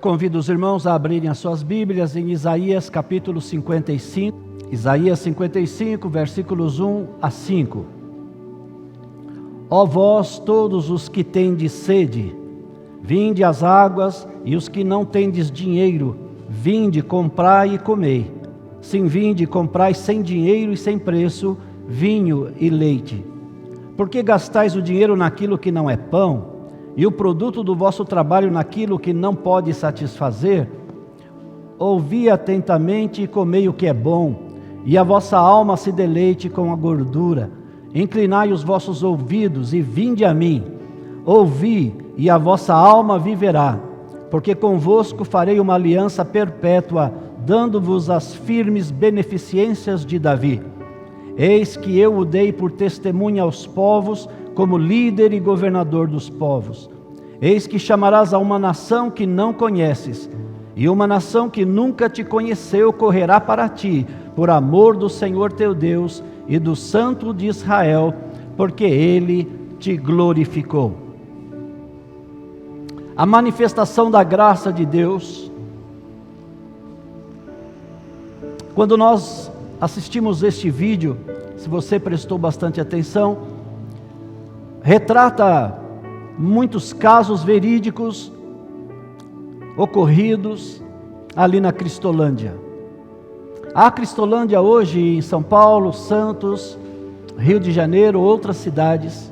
convido os irmãos a abrirem as suas Bíblias em Isaías capítulo 55. Isaías 55, versículos 1 a 5. Ó vós todos os que tendes sede, vinde às águas, e os que não tendes dinheiro, vinde, comprai e comei. Sim, vinde, comprai sem dinheiro e sem preço, vinho e leite. Porque gastais o dinheiro naquilo que não é pão, e o produto do vosso trabalho naquilo que não pode satisfazer? Ouvi atentamente e comei o que é bom, e a vossa alma se deleite com a gordura. Inclinai os vossos ouvidos e vinde a mim. Ouvi, e a vossa alma viverá, porque convosco farei uma aliança perpétua, dando-vos as firmes beneficências de Davi. Eis que eu o dei por testemunha aos povos, como líder e governador dos povos. Eis que chamarás a uma nação que não conheces, e uma nação que nunca te conheceu correrá para ti, por amor do Senhor teu Deus e do Santo de Israel, porque Ele te glorificou. A manifestação da graça de Deus. Quando nós assistimos este vídeo, se você prestou bastante atenção, retrata muitos casos verídicos ocorridos ali na Cristolândia. A Cristolândia hoje em São Paulo, Santos, Rio de Janeiro, outras cidades,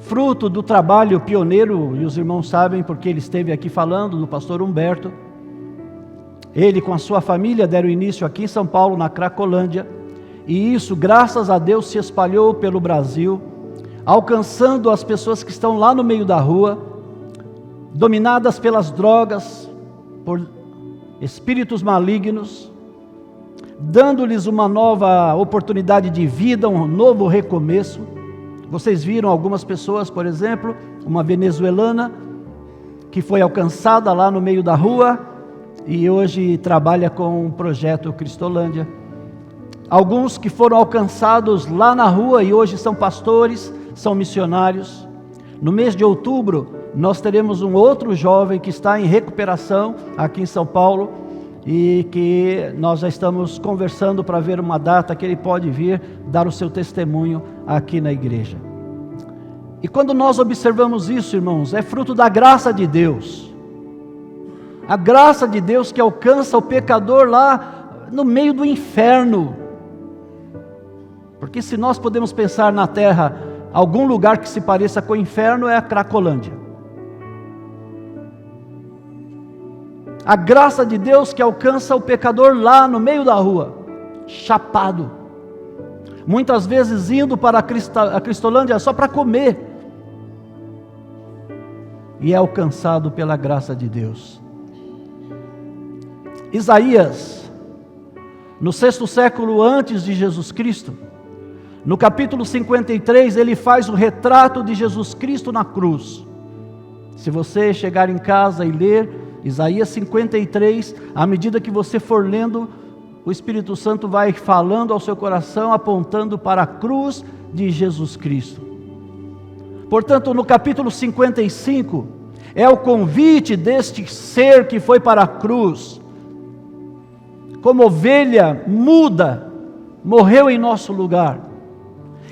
fruto do trabalho pioneiro, e os irmãos sabem porque ele esteve aqui falando, do pastor Humberto. Ele com a sua família deram início aqui em São Paulo, na Cracolândia, e isso, graças a Deus, se espalhou pelo Brasil, alcançando as pessoas que estão lá no meio da rua, dominadas pelas drogas, por espíritos malignos, dando-lhes uma nova oportunidade de vida, um novo recomeço. Vocês viram algumas pessoas, por exemplo, uma venezuelana, que foi alcançada lá no meio da rua, e hoje trabalha com o projeto Cristolândia. Alguns que foram alcançados lá na rua e hoje são pastores, são missionários. No mês de outubro, nós teremos um outro jovem que está em recuperação aqui em São Paulo, e que nós já estamos conversando para ver uma data que ele pode vir dar o seu testemunho aqui na igreja. E quando nós observamos isso, irmãos, é fruto da graça de Deus. A graça de Deus que alcança o pecador lá no meio do inferno. Porque se nós podemos pensar na terra, algum lugar que se pareça com o inferno é a Cracolândia. A graça de Deus que alcança o pecador lá no meio da rua, chapado. Muitas vezes indo para a Cristolândia só para comer. E é alcançado pela graça de Deus. Isaías, no 6º século antes de Jesus Cristo, no capítulo 53, ele faz o retrato de Jesus Cristo na cruz. Se você chegar em casa e ler Isaías 53, à medida que você for lendo, o Espírito Santo vai falando ao seu coração, apontando para a cruz de Jesus Cristo. Portanto, no capítulo 55, é o convite deste ser que foi para a cruz, como ovelha muda, morreu em nosso lugar,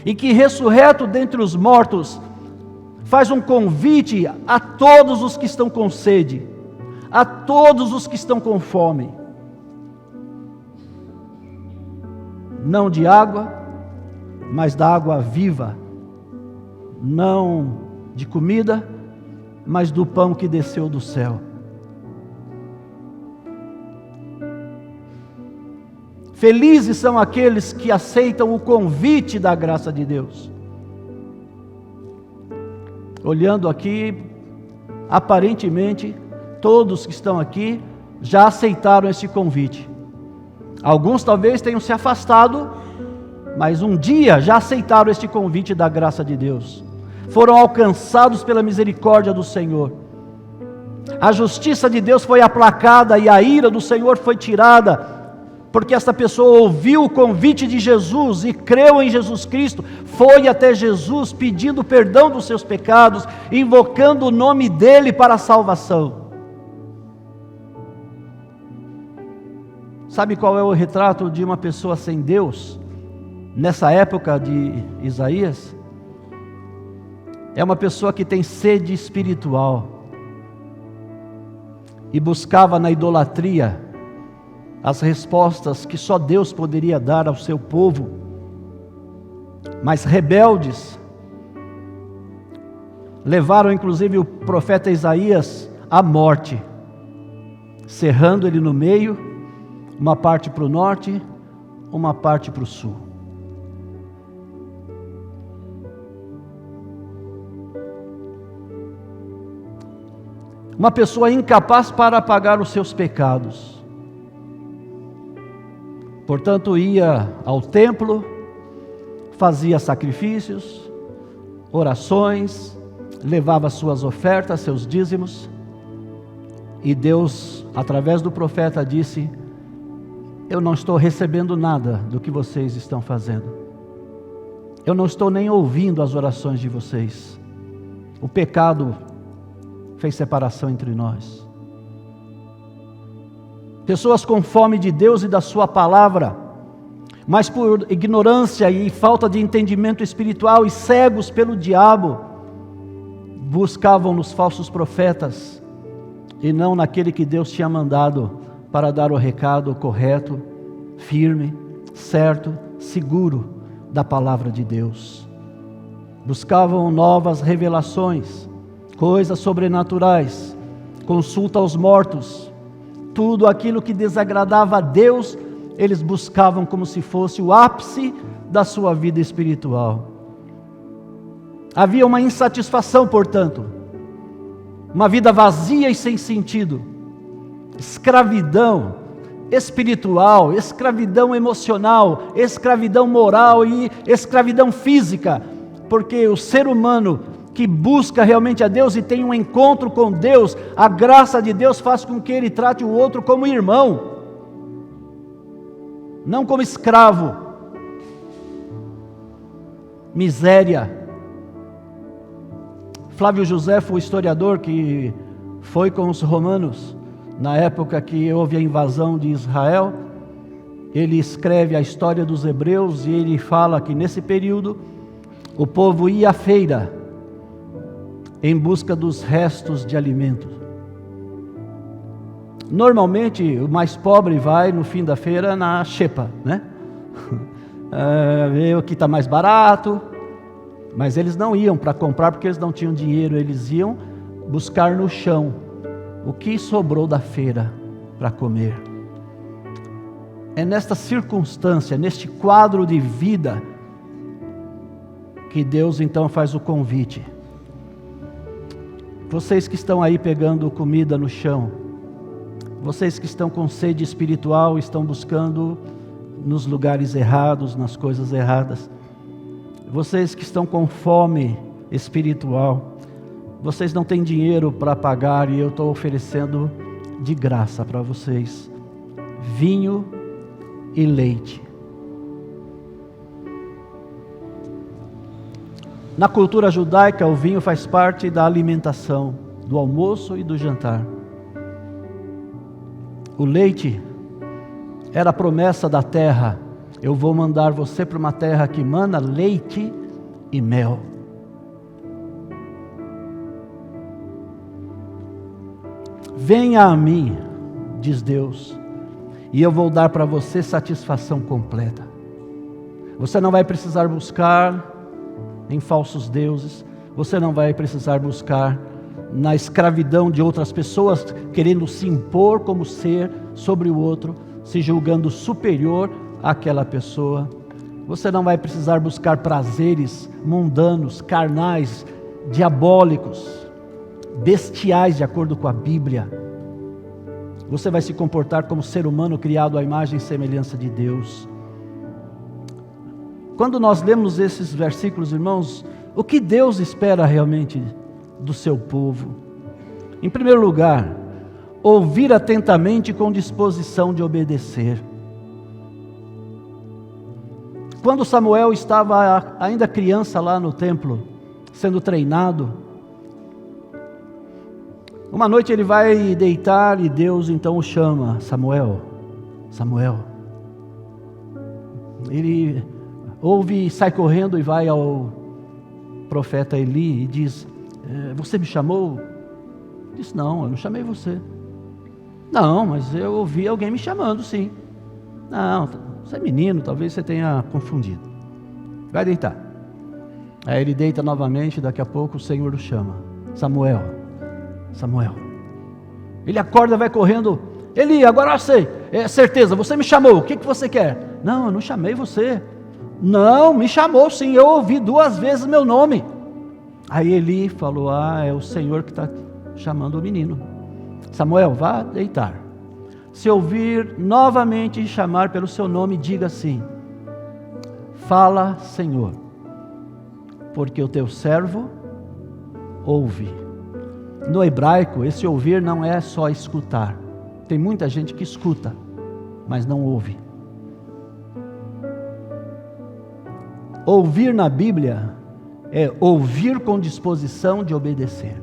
e que ressurreto dentre os mortos, faz um convite a todos os que estão com sede, a todos os que estão com fome, não de água, mas da água viva, não de comida, mas do pão que desceu do céu. Felizes são aqueles que aceitam o convite da graça de Deus. Olhando aqui, aparentemente, todos que estão aqui já aceitaram esse convite. Alguns talvez tenham se afastado, mas um dia já aceitaram este convite da graça de Deus. Foram alcançados pela misericórdia do Senhor. A justiça de Deus foi aplacada e a ira do Senhor foi tirada, porque esta pessoa ouviu o convite de Jesus e creu em Jesus Cristo, foi até Jesus pedindo perdão dos seus pecados, invocando o nome dele para a salvação. Sabe qual é o retrato de uma pessoa sem Deus, nessa época de Isaías? É uma pessoa que tem sede espiritual e buscava na idolatria as respostas que só Deus poderia dar ao seu povo, mas rebeldes levaram inclusive o profeta Isaías à morte, cerrando ele no meio, uma parte para o norte, uma parte para o sul. Uma pessoa incapaz para apagar os seus pecados. Portanto, ia ao templo, fazia sacrifícios, orações, levava suas ofertas, seus dízimos, e Deus, através do profeta, disse: eu não estou recebendo nada do que vocês estão fazendo. Eu não estou nem ouvindo as orações de vocês. O pecado fez separação entre nós. Pessoas com fome de Deus e da sua palavra, mas por ignorância e falta de entendimento espiritual e cegos pelo diabo, buscavam nos falsos profetas e não naquele que Deus tinha mandado para dar o recado correto, firme, certo, seguro da palavra de Deus. Buscavam novas revelações, coisas sobrenaturais, consulta aos mortos, tudo aquilo que desagradava a Deus, eles buscavam como se fosse o ápice da sua vida espiritual. Havia uma insatisfação, portanto, uma vida vazia e sem sentido, escravidão espiritual, escravidão emocional, escravidão moral e escravidão física, porque o ser humano que busca realmente a Deus e tem um encontro com Deus, a graça de Deus faz com que ele trate o outro como irmão, não como escravo. Miséria. Flávio Josefo, o historiador que foi com os romanos na época que houve a invasão de Israel, ele escreve a história dos hebreus e ele fala que nesse período o povo ia à feira em busca dos restos de alimento. Normalmente o mais pobre vai no fim da feira na xepa, né? Ver o que está mais barato, mas eles não iam para comprar porque eles não tinham dinheiro, eles iam buscar no chão o que sobrou da feira para comer. É nesta circunstância, neste quadro de vida, que Deus então faz o convite. Vocês que estão aí pegando comida no chão, vocês que estão com sede espiritual, estão buscando nos lugares errados, nas coisas erradas, vocês que estão com fome espiritual, vocês não têm dinheiro para pagar e eu estou oferecendo de graça para vocês vinho e leite. Na cultura judaica, o vinho faz parte da alimentação, do almoço e do jantar. O leite era a promessa da terra: eu vou mandar você para uma terra que mana leite e mel. Venha a mim, diz Deus, e eu vou dar para você satisfação completa. Você não vai precisar buscar em falsos deuses, você não vai precisar buscar na escravidão de outras pessoas, querendo se impor como ser sobre o outro, se julgando superior àquela pessoa. Você não vai precisar buscar prazeres mundanos, carnais, diabólicos, bestiais, de acordo com a Bíblia. Você vai se comportar como ser humano criado à imagem e semelhança de Deus. Quando nós lemos esses versículos, irmãos, o que Deus espera realmente do seu povo? Em primeiro lugar, ouvir atentamente com disposição de obedecer. Quando Samuel estava ainda criança lá no templo, sendo treinado, uma noite ele vai deitar e Deus então o chama: Samuel. Samuel. Ele ouve, sai correndo e vai ao profeta Eli e diz: você me chamou? Ele diz: não, eu não chamei você. Não, mas eu ouvi alguém me chamando, sim. Não, você é menino, talvez você tenha confundido. Vai deitar. Aí ele deita novamente, daqui a pouco o Senhor o chama: Samuel, Samuel. Ele acorda, vai correndo: Eli, agora eu sei, é certeza, você me chamou, o que você quer? Não, eu não chamei você. Não, me chamou sim, eu ouvi 2 vezes meu nome. Aí Eli falou: é o Senhor que está chamando o menino. Samuel, vá deitar. Se ouvir novamente chamar pelo seu nome, diga assim: fala, Senhor, porque o teu servo ouve. No hebraico, esse ouvir não é só escutar. Tem muita gente que escuta, mas não ouve. Ouvir na Bíblia é ouvir com disposição de obedecer.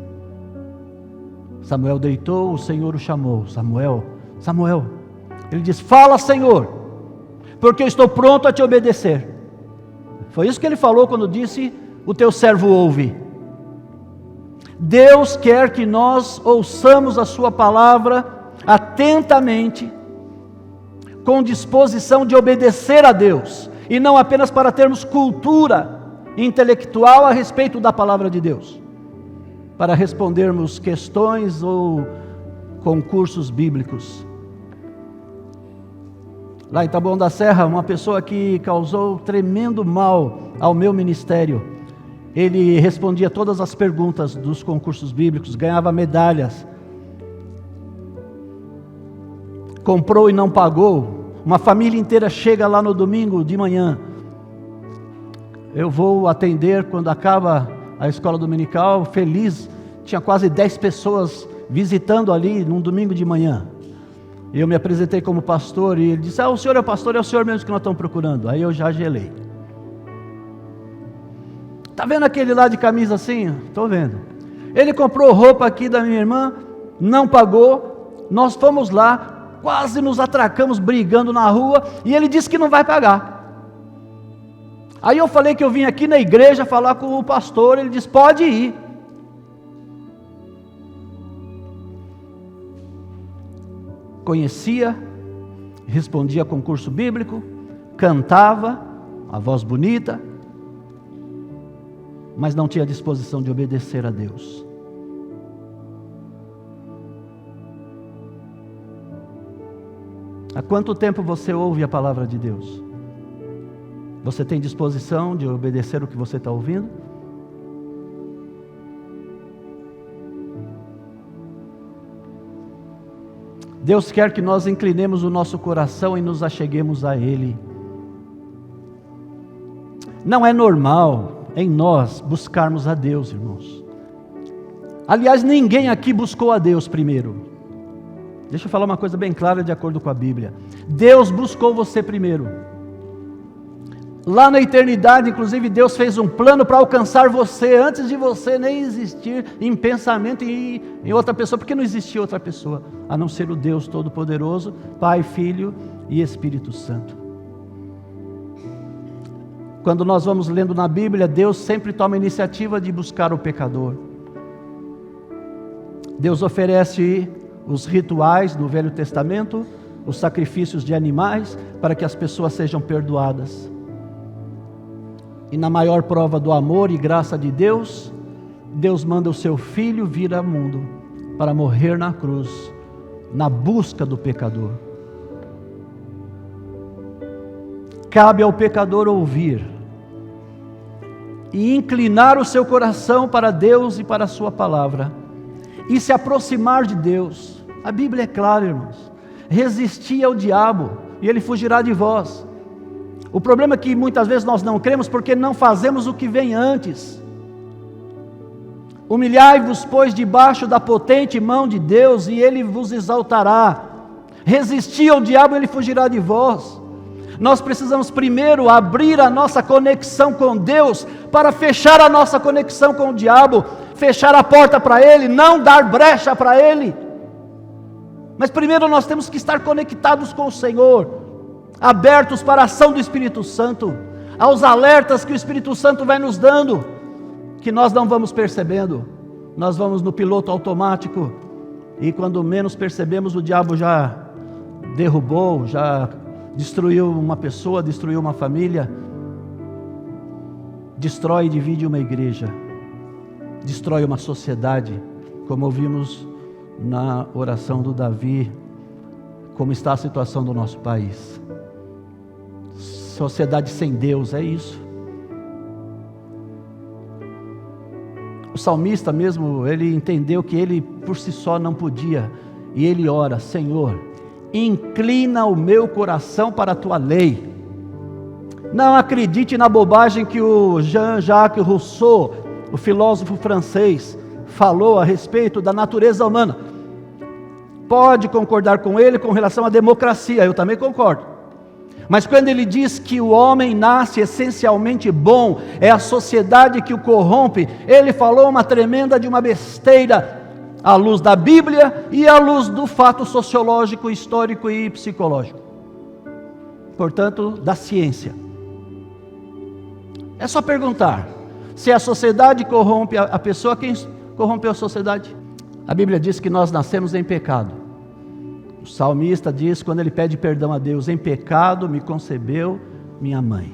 Samuel deitou, o Senhor o chamou: Samuel, Samuel. Ele diz: fala, Senhor, porque eu estou pronto a te obedecer. Foi isso que ele falou quando disse: o teu servo ouve. Deus quer que nós ouçamos a sua palavra atentamente, com disposição de obedecer a Deus, e não apenas para termos cultura intelectual a respeito da palavra de Deus, para respondermos questões ou concursos bíblicos. Lá em Taboão da Serra, uma pessoa que causou tremendo mal ao meu ministério, ele respondia todas as perguntas dos concursos bíblicos, ganhava medalhas, comprou e não pagou. Uma família inteira chega lá no domingo de manhã. Eu vou atender quando acaba a escola dominical, feliz, tinha quase 10 pessoas visitando ali num domingo de manhã. Eu me apresentei como pastor e ele disse: o senhor é o pastor, é o senhor mesmo que nós estamos procurando. Aí eu já gelei. Está vendo aquele lá de camisa assim? Estou vendo. Ele comprou roupa aqui da minha irmã, não pagou, nós fomos lá, quase nos atracamos brigando na rua, e ele disse que não vai pagar. Aí eu falei que eu vim aqui na igreja falar com o pastor, ele disse: pode ir. Conhecia, respondia concurso bíblico, cantava, a voz bonita, mas não tinha disposição de obedecer a Deus. Há quanto tempo você ouve a palavra de Deus? Você tem disposição de obedecer o que você está ouvindo? Deus quer que nós inclinemos o nosso coração e nos acheguemos a Ele. Não é normal em nós buscarmos a Deus, irmãos. Aliás, ninguém aqui buscou a Deus primeiro. Deixa eu falar uma coisa bem clara de acordo com a Bíblia. Deus buscou você primeiro. Lá na eternidade, inclusive, Deus fez um plano para alcançar você, antes de você nem existir em pensamento em outra pessoa, porque não existia outra pessoa, a não ser o Deus Todo-Poderoso, Pai, Filho e Espírito Santo. Quando nós vamos lendo na Bíblia, Deus sempre toma a iniciativa de buscar o pecador. Deus oferece os rituais no Velho Testamento, os sacrifícios de animais, para que as pessoas sejam perdoadas. E na maior prova do amor e graça de Deus, Deus manda o seu Filho vir ao mundo, para morrer na cruz, na busca do pecador. Cabe ao pecador ouvir e inclinar o seu coração para Deus e para a sua palavra, e se aproximar de Deus. A Bíblia é clara, irmãos: resisti ao diabo e ele fugirá de vós. O problema é que muitas vezes nós não cremos porque não fazemos o que vem antes. Humilhai-vos, pois, debaixo da potente mão de Deus, e ele vos exaltará. Resisti ao diabo e ele fugirá de vós. Nós precisamos primeiro abrir a nossa conexão com Deus, para fechar a nossa conexão com o diabo, fechar a porta para ele, não dar brecha para ele. Mas primeiro nós temos que estar conectados com o Senhor, abertos para a ação do Espírito Santo, aos alertas que o Espírito Santo vai nos dando, que nós não vamos percebendo. Nós vamos no piloto automático, e quando menos percebemos, o diabo já derrubou, já destruiu uma pessoa, destruiu uma família, destrói e divide uma igreja, destrói uma sociedade, como ouvimos na oração do Davi, como está a situação do nosso país. Sociedade sem Deus, é isso. O salmista mesmo, ele entendeu que ele por si só não podia, e ele ora: Senhor, inclina o meu coração para a tua lei. Não acredite na bobagem que o Jean-Jacques Rousseau, o filósofo francês, falou a respeito da natureza humana. Pode concordar com ele com relação à democracia, eu também concordo. Mas quando ele diz que o homem nasce essencialmente bom, é a sociedade que o corrompe, ele falou uma tremenda de uma besteira, à luz da Bíblia e à luz do fato sociológico, histórico e psicológico. Portanto, da ciência. É só perguntar, se a sociedade corrompe a pessoa, quem corrompeu a sociedade? A Bíblia diz que nós nascemos em pecado. O salmista diz, quando ele pede perdão a Deus: em pecado me concebeu minha mãe.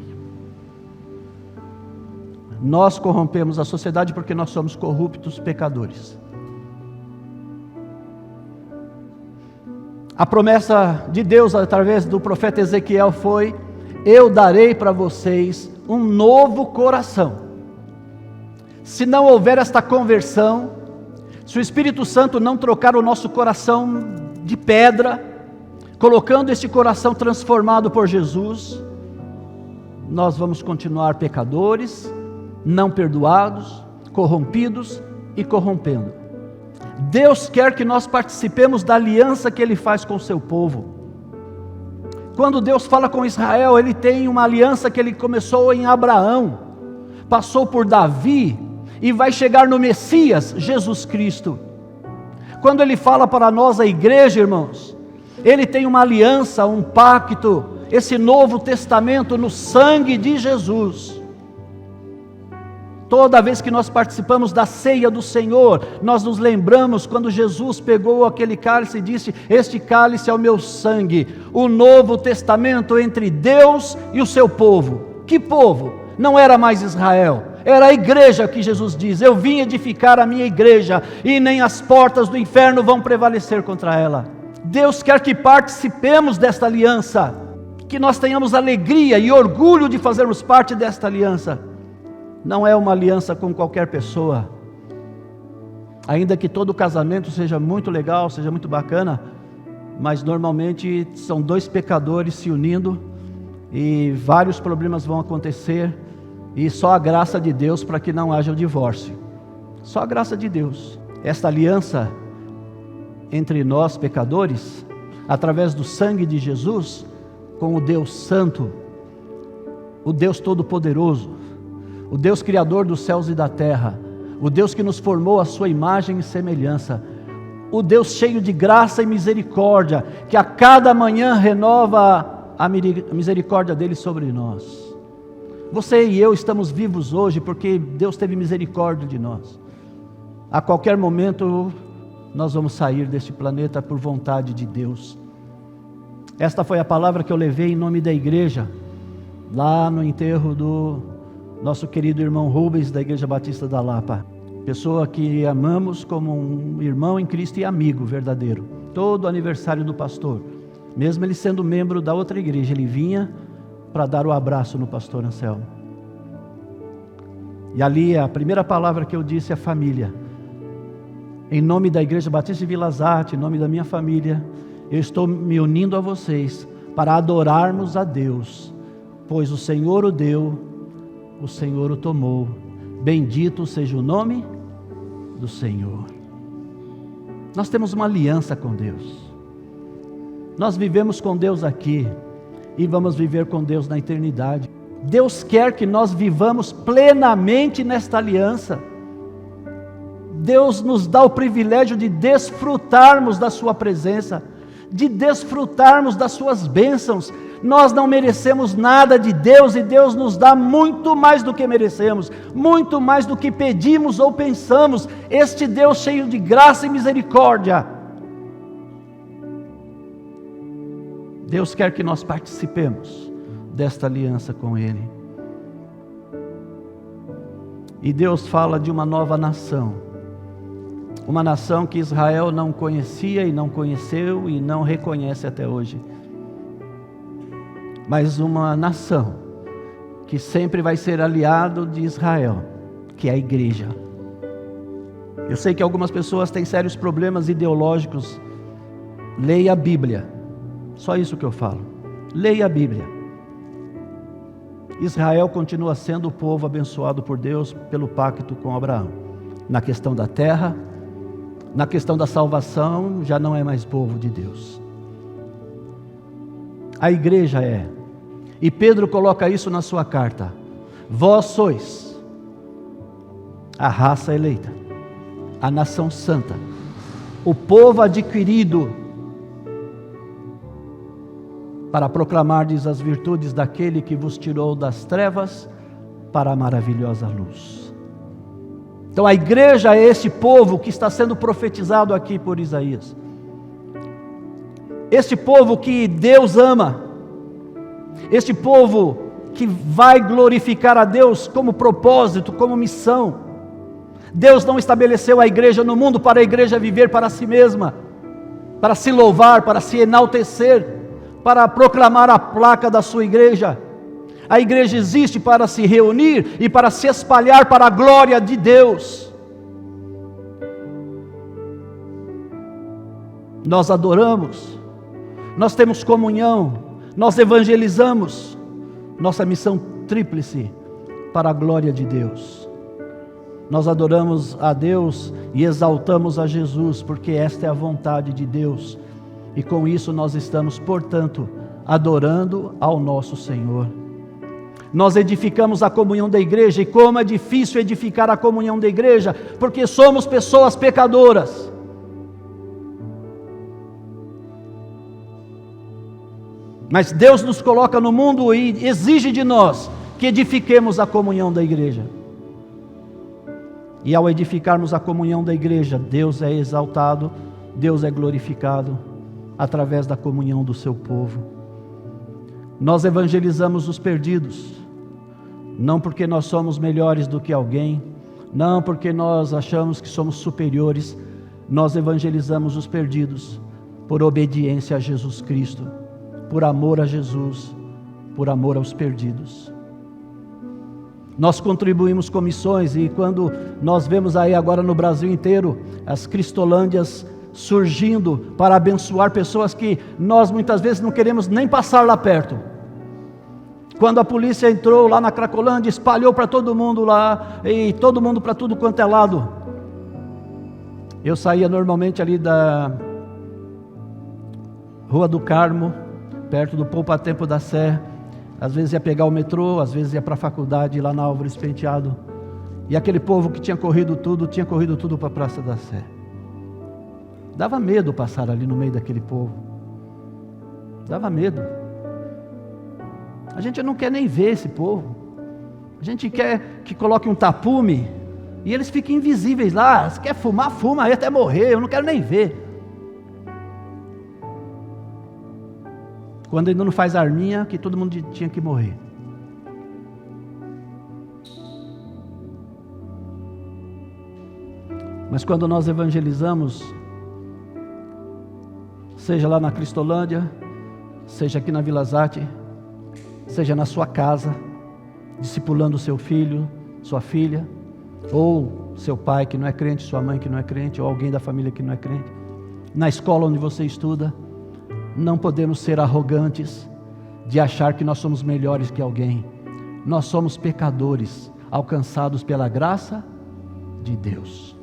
Nós corrompemos a sociedade porque nós somos corruptos pecadores. A promessa de Deus através do profeta Ezequiel foi: eu darei para vocês um novo coração. Se não houver esta conversão, se o Espírito Santo não trocar o nosso coração de pedra, colocando este coração transformado por Jesus, nós vamos continuar pecadores, não perdoados, corrompidos e corrompendo. Deus quer que nós participemos da aliança que Ele faz com o seu povo. Quando Deus fala com Israel, Ele tem uma aliança que Ele começou em Abraão, passou por Davi e vai chegar no Messias, Jesus Cristo. Quando Ele fala para nós, a igreja, irmãos, Ele tem uma aliança, um pacto, esse novo testamento no sangue de Jesus. Toda vez que nós participamos da ceia do Senhor, nós nos lembramos quando Jesus pegou aquele cálice e disse: este cálice é o meu sangue, o novo testamento entre Deus e o seu povo. Que povo? Não era mais Israel, era a igreja que Jesus diz: eu vim edificar a minha igreja, e nem as portas do inferno vão prevalecer contra ela. Deus quer que participemos desta aliança, que nós tenhamos alegria e orgulho de fazermos parte desta aliança. Não é uma aliança com qualquer pessoa, ainda que todo casamento seja muito legal, seja muito bacana, mas normalmente são dois pecadores se unindo, e vários problemas vão acontecer, e só a graça de Deus para que não haja o divórcio, só a graça de Deus. Esta aliança entre nós pecadores, através do sangue de Jesus, com o Deus Santo, o Deus Todo-Poderoso, o Deus Criador dos céus e da terra, o Deus que nos formou à sua imagem e semelhança, o Deus cheio de graça e misericórdia, que a cada manhã renova a misericórdia dele sobre nós. Você e eu estamos vivos hoje porque Deus teve misericórdia de nós. A qualquer momento nós vamos sair deste planeta por vontade de Deus. Esta foi a palavra que eu levei em nome da igreja, lá no enterro do nosso querido irmão Rubens, da Igreja Batista da Lapa. Pessoa que amamos como um irmão em Cristo e amigo verdadeiro. Todo aniversário do pastor, mesmo ele sendo membro da outra igreja, ele vinha para dar o abraço no pastor Anselmo. E ali a primeira palavra que eu disse é família. Em nome da Igreja Batista de Vila Zate, em nome da minha família, eu estou me unindo a vocês para adorarmos a Deus, pois o Senhor o deu, o Senhor o tomou. Bendito seja o nome do Senhor. Nós temos uma aliança com Deus. Nós vivemos com Deus aqui e vamos viver com Deus na eternidade. Deus quer que nós vivamos plenamente nesta aliança. Deus nos dá o privilégio de desfrutarmos da sua presença. de desfrutarmos das suas bênçãos. Nós não merecemos nada de Deus, e Deus nos dá muito mais do que merecemos, muito mais do que pedimos ou pensamos. Este Deus cheio de graça e misericórdia, Deus quer que nós participemos desta aliança com Ele. E Deus fala de uma nova nação, uma nação que Israel não conhecia e não conheceu e não reconhece até hoje, mas uma nação que sempre vai ser aliado de Israel, que é a igreja. Eu sei que algumas pessoas têm sérios problemas ideológicos. Leia a Bíblia, só isso que eu falo. Leia a Bíblia. Israel continua sendo o povo abençoado por Deus pelo pacto com Abraão. Na questão da terra, na questão da salvação, já não é mais povo de Deus. A igreja é. E Pedro coloca isso na sua carta. Vós sois a raça eleita, a nação santa, o povo adquirido, para proclamardes as virtudes daquele que vos tirou das trevas para a maravilhosa luz. Então a igreja é esse povo que está sendo profetizado aqui por Isaías. Este povo que Deus ama, este povo que vai glorificar a Deus como propósito, como missão. Deus não estabeleceu a igreja no mundo para a igreja viver para si mesma, para se louvar, para se enaltecer, para proclamar a placa da sua igreja. A igreja existe para se reunir e para se espalhar para a glória de Deus. Nós adoramos, nós temos comunhão, nós evangelizamos. Nossa missão tríplice para a glória de Deus. Nós adoramos a Deus e exaltamos a Jesus, porque esta é a vontade de Deus. E com isso nós estamos, portanto, adorando ao nosso Senhor. Nós edificamos a comunhão da igreja, e como é difícil edificar a comunhão da igreja, porque somos pessoas pecadoras. Mas Deus nos coloca no mundo e exige de nós que edifiquemos a comunhão da igreja. E ao edificarmos a comunhão da igreja, Deus é exaltado, Deus é glorificado através da comunhão do seu povo. Nós evangelizamos os perdidos, não porque nós somos melhores do que alguém, não porque nós achamos que somos superiores. Nós evangelizamos os perdidos por obediência a Jesus Cristo, por amor a Jesus, por amor aos perdidos. Nós contribuímos com missões, e quando nós vemos aí agora no Brasil inteiro as cristolândias surgindo para abençoar pessoas que nós muitas vezes não queremos nem passar lá perto. Quando a polícia entrou lá na Cracolândia, espalhou para todo mundo lá, e todo mundo para tudo quanto é lado. Eu saía normalmente ali da Rua do Carmo, perto do Poupa Tempo da Sé. Às vezes ia pegar o metrô, às vezes ia para a faculdade lá na Álvares Penteado. E aquele povo que tinha corrido tudo para a Praça da Sé. Dava medo passar ali no meio daquele povo. Dava medo. A gente não quer nem ver esse povo. A gente quer que coloque um tapume e eles fiquem invisíveis lá. Se quer fumar, fuma aí até morrer. Eu não quero nem ver. Quando ainda não faz arminha, que todo mundo tinha que morrer. Mas quando nós evangelizamos, seja lá na Cristolândia, seja aqui na Vila Zate, seja na sua casa, discipulando seu filho, sua filha, ou seu pai que não é crente, sua mãe que não é crente, ou alguém da família que não é crente, na escola onde você estuda, não podemos ser arrogantes de achar que nós somos melhores que alguém. Nós somos pecadores, alcançados pela graça de Deus.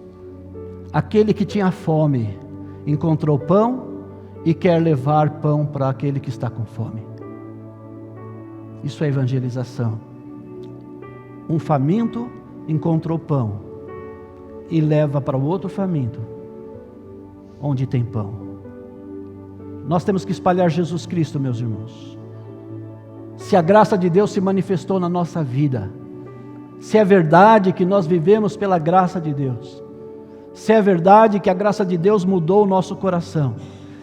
Aquele que tinha fome encontrou pão e quer levar pão para aquele que está com fome. Isso é evangelização. Um faminto encontrou pão e leva para o outro faminto onde tem pão. nós temos que espalhar Jesus Cristo, meus irmãos. Se a graça de Deus se manifestou na nossa vida, se é verdade que nós vivemos pela graça de Deus, se é verdade que a graça de Deus mudou o nosso coração,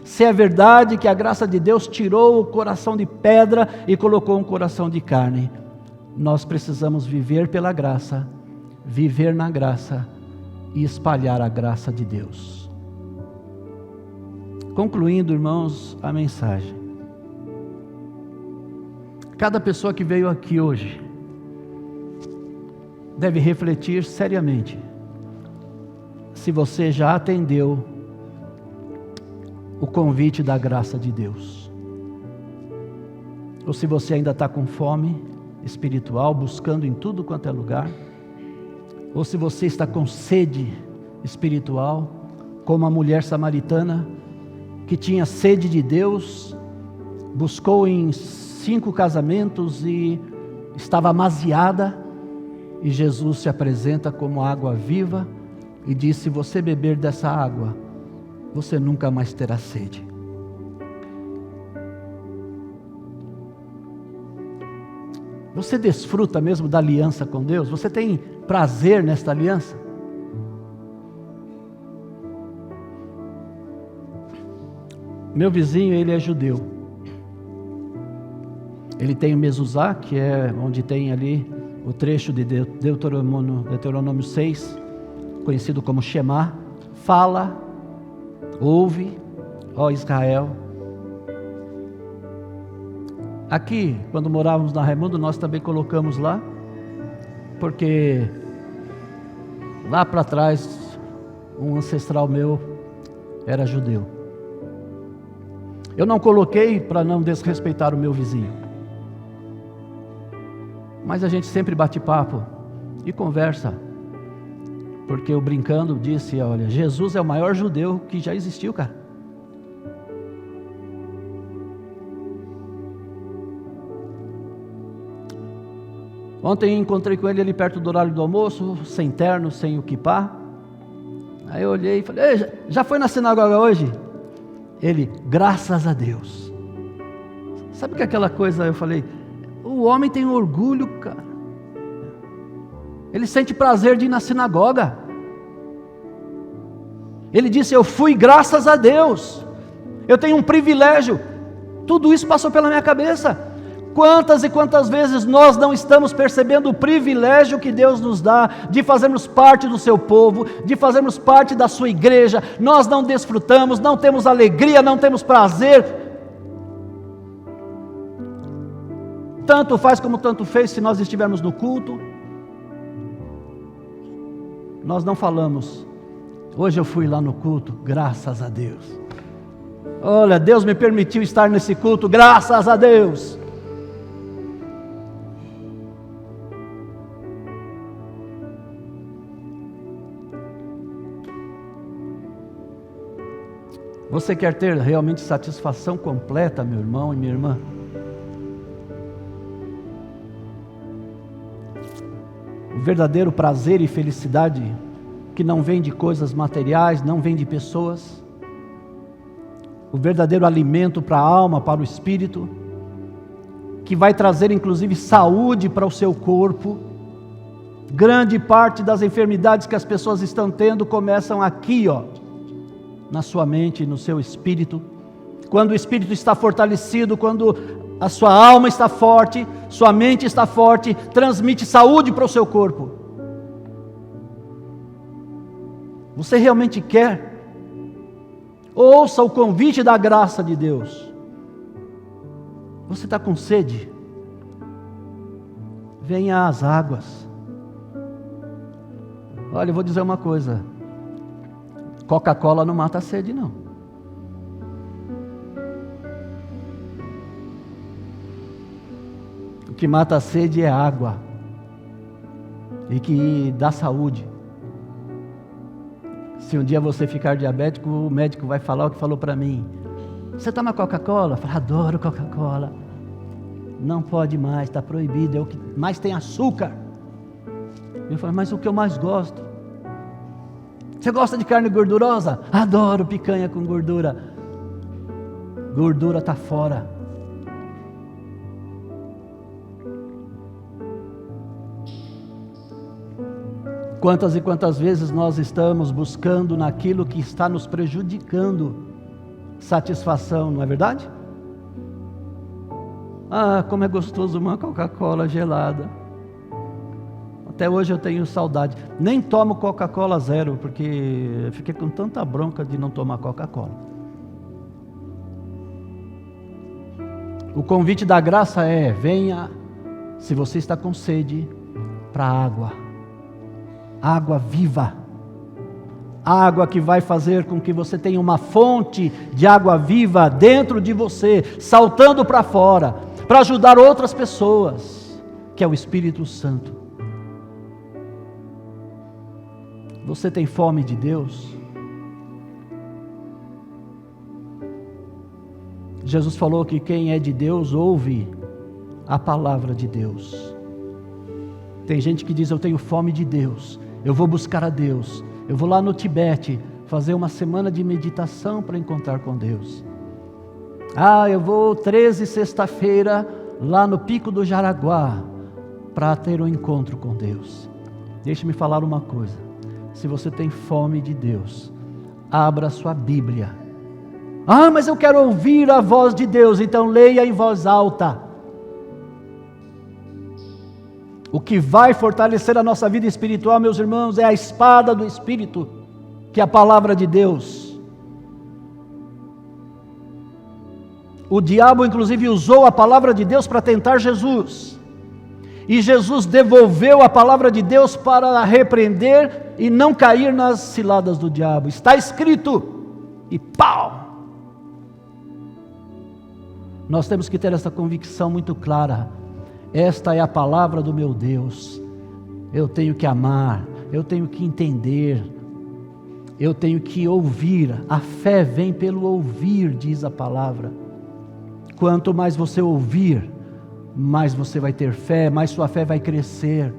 se é verdade que a graça de Deus tirou o coração de pedra e colocou um coração de carne, nós precisamos viver pela graça, viver na graça e espalhar a graça de Deus. Concluindo, irmãos, a mensagem. Cada pessoa que veio aqui hoje deve refletir seriamente se você já atendeu o convite da graça de Deus, ou se você ainda está com fome espiritual, buscando em tudo quanto é lugar, ou se você está com sede espiritual, como a mulher samaritana, que tinha sede de Deus, buscou em 5 casamentos e estava amaziada, e Jesus se apresenta como água viva, e diz: se você beber dessa água, você nunca mais terá sede. Você desfruta mesmo da aliança com Deus? Você tem prazer nesta aliança? Meu vizinho, ele é judeu. Ele tem o Mezuzá, que é onde tem ali o trecho de Deuteronômio 6, conhecido como Shema. Fala, ouve, ó Israel. Aqui, quando morávamos na Raimundo, nós também colocamos lá, porque lá para trás, um ancestral meu era judeu. Eu não coloquei para não desrespeitar o meu vizinho, mas a gente sempre bate papo e conversa, porque eu brincando disse: olha, Jesus é o maior judeu que já existiu, cara. Ontem encontrei com ele ali perto do horário do almoço, sem terno, sem o quipá. Aí eu olhei e falei: já foi na sinagoga hoje? Ele: graças a Deus. Sabe que aquela coisa, eu falei, o homem tem orgulho, cara. Ele sente prazer de ir na sinagoga. Ele disse: eu fui graças a Deus. Eu tenho um privilégio. Tudo isso passou pela minha cabeça. Quantas e quantas vezes nós não estamos percebendo o privilégio que Deus nos dá de fazermos parte do seu povo, de fazermos parte da sua igreja. Nós não desfrutamos, não temos alegria, não temos prazer. Tanto faz como tanto fez se nós estivermos no culto. Nós não falamos: hoje eu fui lá no culto, graças a Deus. Olha, Deus me permitiu estar nesse culto, graças a Deus. Você quer ter realmente satisfação completa, meu irmão e minha irmã? O verdadeiro prazer e felicidade que não vem de coisas materiais, não vem de pessoas. O verdadeiro alimento para a alma, para o espírito, que vai trazer inclusive saúde para o seu corpo. Grande parte das enfermidades que as pessoas estão tendo começam aqui, na sua mente, no seu espírito. Quando o espírito está fortalecido, quando a sua alma está forte, sua mente está forte, transmite saúde para o seu corpo. Você realmente quer? Ouça o convite da graça de Deus. Você está com sede? Venha às águas. Olha, eu vou dizer uma coisa: Coca-Cola não mata a sede, não. O que mata a sede é água, e que dá saúde. Se um dia você ficar diabético, o médico vai falar o que falou para mim: você toma Coca-Cola? Eu falo: adoro Coca-Cola. Não pode mais, está proibido, é o que mais tem açúcar. Eu falo: mas o que eu mais gosto? Você gosta de carne gordurosa? Adoro picanha com gordura. Gordura está fora. Quantas e quantas vezes nós estamos buscando naquilo que está nos prejudicando satisfação, não é verdade? Ah, como é gostoso uma Coca-Cola gelada. Até hoje eu tenho saudade. Nem tomo Coca-Cola zero, porque eu fiquei com tanta bronca de não tomar Coca-Cola. O convite da graça é: venha, se você está com sede, para a água. Água viva. Água que vai fazer com que você tenha uma fonte de água viva dentro de você, saltando para fora, para ajudar outras pessoas, que é o Espírito Santo. Você tem fome de Deus? Jesus falou que quem é de Deus ouve a palavra de Deus. Tem gente que diz: eu tenho fome de Deus, eu vou buscar a Deus, eu vou lá no Tibete fazer uma semana de meditação para encontrar com Deus. Ah, eu vou 13 sexta-feira lá no Pico do Jaraguá para ter um encontro com Deus. Deixe-me falar uma coisa: se você tem fome de Deus, abra a sua Bíblia. Ah, mas eu quero ouvir a voz de Deus, então leia em voz alta. O que vai fortalecer a nossa vida espiritual, meus irmãos, é a espada do Espírito, que é a palavra de Deus. O diabo inclusive usou a palavra de Deus para tentar Jesus, e Jesus devolveu a palavra de Deus para repreender e não cair nas ciladas do diabo. Está escrito, e pau! Nós temos que ter essa convicção muito clara: esta é a palavra do meu Deus. Eu tenho que amar, eu tenho que entender, eu tenho que ouvir. A fé vem pelo ouvir, diz a palavra. Quanto mais você ouvir, mais você vai ter fé, mais sua fé vai crescer.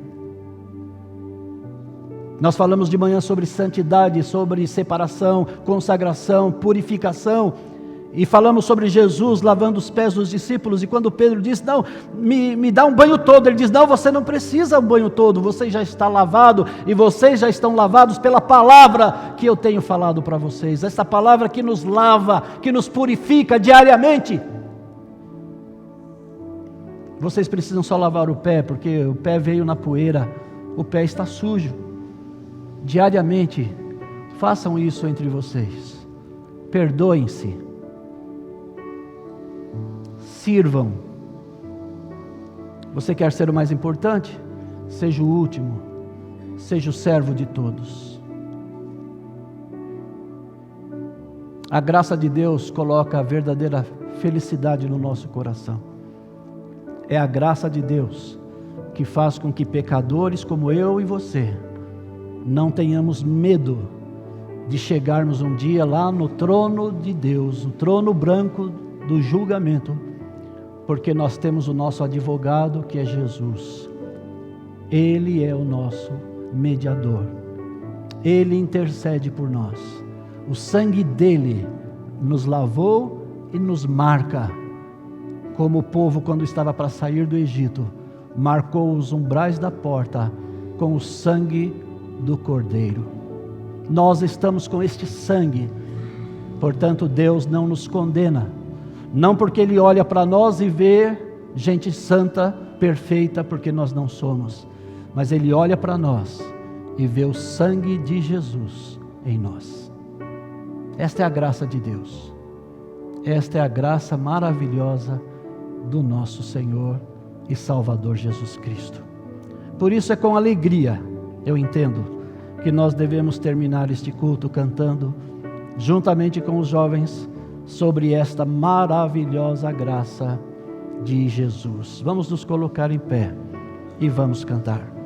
Nós falamos de manhã sobre santidade, sobre separação, consagração, purificação, e falamos sobre Jesus lavando os pés dos discípulos. E quando Pedro disse: não, me dá um banho todo, ele diz: não, você não precisa um banho todo, você já está lavado, e vocês já estão lavados pela palavra que eu tenho falado para vocês. Essa palavra que nos lava, que nos purifica diariamente. Vocês precisam só lavar o pé, porque o pé veio na poeira, o pé está sujo. Diariamente, façam isso entre vocês. Perdoem-se. Sirvam. Você quer ser o mais importante? Seja o último. Seja o servo de todos. A graça de Deus coloca a verdadeira felicidade no nosso coração. É a graça de Deus que faz com que pecadores como eu e você não tenhamos medo de chegarmos um dia lá no trono de Deus, o trono branco do julgamento, porque nós temos o nosso advogado, que é Jesus. Ele é o nosso mediador. Ele intercede por nós. O sangue dele nos lavou e nos marca, como o povo, quando estava para sair do Egito, marcou os umbrais da porta com o sangue do Cordeiro. Nós estamos com este sangue, portanto Deus não nos condena, não porque Ele olha para nós e vê gente santa, perfeita, porque nós não somos, mas Ele olha para nós e vê o sangue de Jesus em nós. Esta é a graça de Deus, esta é a graça maravilhosa do nosso Senhor e Salvador Jesus Cristo. Por isso é com alegria, eu entendo, que nós devemos terminar este culto cantando, juntamente com os jovens, sobre esta maravilhosa graça de Jesus. Vamos nos colocar em pé e vamos cantar.